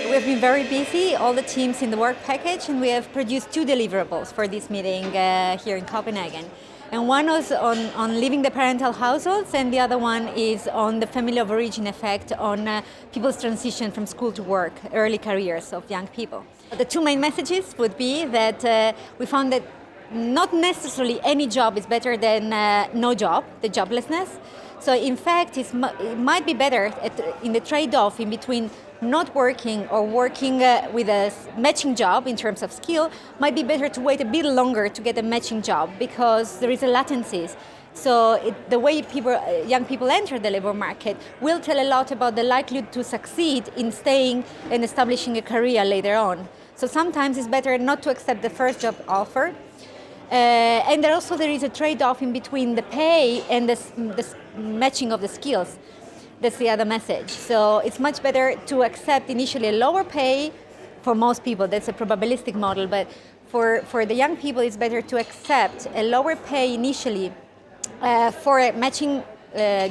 We have been very busy, all the teams in the work package, and we have produced 2 deliverables for this meeting here in Copenhagen. And one was on leaving the parental households, and the other one is on the family of origin effect on people's transition from school to work, early careers of young people. The 2 main messages would be that we found that not necessarily any job is better than no job, the joblessness. So in fact, it might be better in the trade-off in between not working or working with a matching job in terms of skill, might be better to wait a bit longer to get a matching job because there is a latency. So the way young people enter the labor market will tell a lot about the likelihood to succeed in staying and establishing a career later on. So sometimes it's better not to accept the first job offer. And there is a trade-off in between the pay and the matching of the skills. That's the other message. So it's much better to accept initially a lower pay for most people. That's a probabilistic model, but for the young people, it's better to accept a lower pay initially for a matching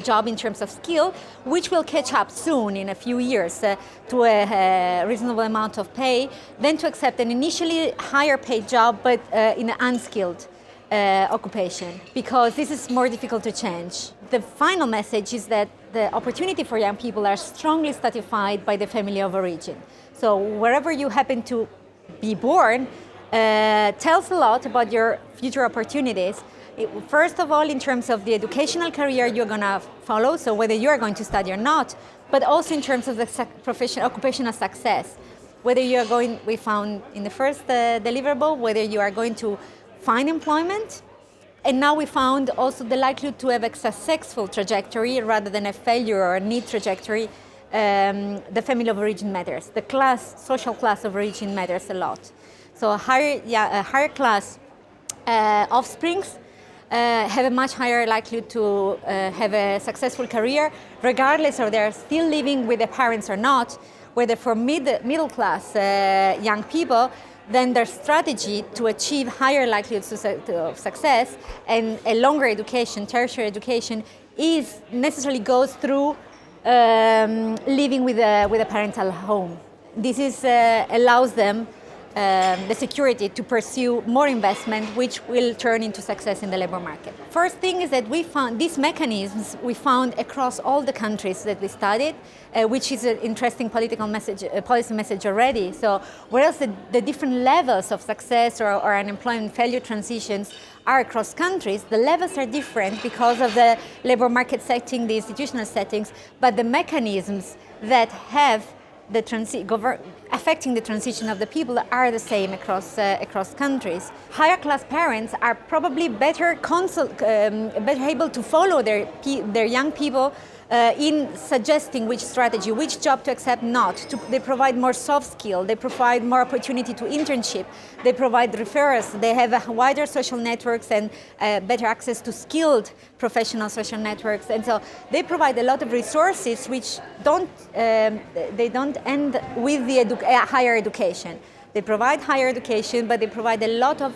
job in terms of skill, which will catch up soon in a few years to a reasonable amount of pay, than to accept an initially higher paid job but in an unskilled occupation, because this is more difficult to change. The final message is that the opportunity for young people are strongly stratified by the family of origin. So wherever you happen to be born tells a lot about your future opportunities. First of all, in terms of the educational career you're going to follow, so whether you're going to study or not, but also in terms of the occupational success. Whether you are going, we found in the first deliverable, whether you are going to find employment. And now we found also the likelihood to have a successful trajectory rather than a failure or a need trajectory. The family of origin matters. The social class of origin matters a lot. So a higher class offsprings have a much higher likelihood to have a successful career, regardless of they're still living with their parents or not. Whether for middle class young people, then their strategy to achieve higher likelihoods of success and a longer education, tertiary education, necessarily goes through living with a parental home. This allows them the security to pursue more investment, which will turn into success in the labor market. First thing is that we found these mechanisms across all the countries that we studied, which is an interesting policy message already. So whereas the different levels of success or unemployment failure transitions are across countries, the levels are different because of the labor market setting, the institutional settings, but the mechanisms that have affecting the transition of the people are the same across countries. Higher class parents are probably better able to follow their young people in suggesting which strategy, which job to accept not. They provide more soft skill, they provide more opportunity to internship, they provide referrals, they have wider social networks and better access to skilled professional social networks. And so they provide a lot of resources which don't end with the higher education. They provide higher education, but they provide a lot of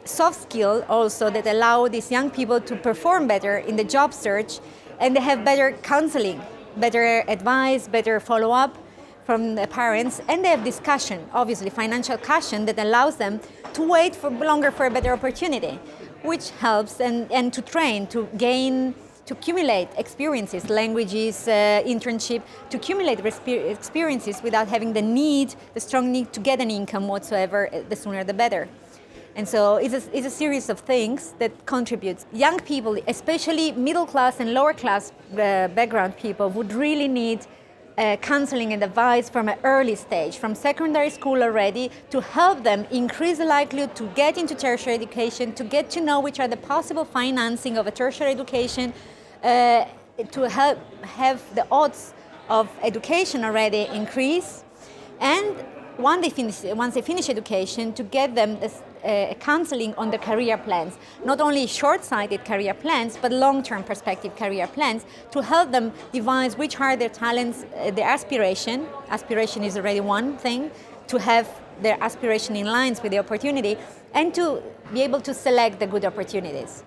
soft skill also that allow these young people to perform better in the job search, and they have better counseling, better advice, better follow-up from the parents, and they have discussion, obviously financial cushion that allows them to wait for longer for a better opportunity, which helps and to train, to accumulate experiences, languages, internship, to accumulate experiences without having the strong need to get an income whatsoever, the sooner the better. And so it's a series of things that contributes. Young people, especially middle class and lower class background people, would really need counseling and advice from an early stage, from secondary school already, to help them increase the likelihood to get into tertiary education, to get to know which are the possible financing of a tertiary education, to help have the odds of education already increase, and once they finish education, to get them counseling on the career plans, not only short-sighted career plans, but long-term perspective career plans, to help them devise which are their talents, their aspiration. Aspiration is already one thing, to have their aspiration in lines with the opportunity, and to be able to select the good opportunities.